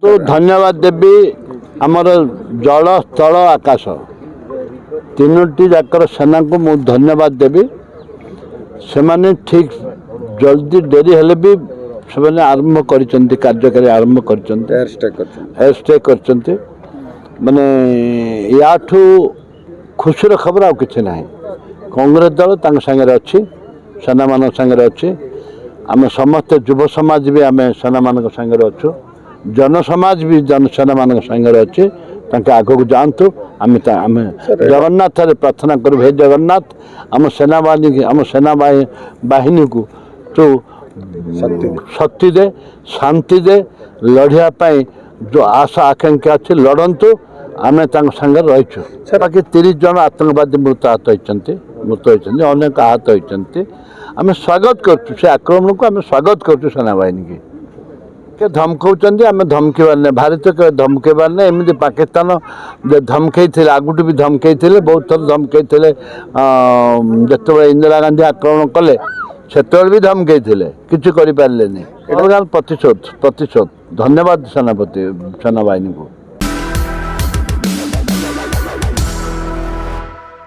तो धन्यवाद देवी आमर जल स्थल आकाश तीनोटी जाकर सेना को मु धन्यवाद देवी से माने ठीक जल्दी डेरी हेले भी से आरंभ कर कार्यकारी आरंभ कर स्ट्राइक कर माने याठू खुशीर खबर आ कि ना कांग्रेस दल सांगे अच्छी सेना मान सांगे अच्छी आम समस्त युव समाज भी आम सेना मान सांगे अच्छु जन समाज भी जन सेना मान सांगे अच्छे आग को जातु आम जगन्नाथ प्रार्थना करूँ हे जगन्नाथ आम सेना बाहिनी को तो शक्ति दे शांति दे लड़ाई जो आशा आकांक्षा अच्छी लड़तु आम सांगे रहीचु बाकी 30 जन आतंकवादी मृत होती अनेक आहत होती आम स्वागत करुँ से आक्रमण को आम स्वागत करुँ सेना बाहिनी की धमकाऊँ आम धमकेबार नहीं भारत के धमकेबार नहीं एमती पाकिस्तान धमकई आगुट भी धमकई बहुत थर धमकई जो इंदिरा गांधी आक्रमण कले से भी धमकई किसी करें प्रतिशोध धन्यवाद सेनापति सेना बाहिनी को।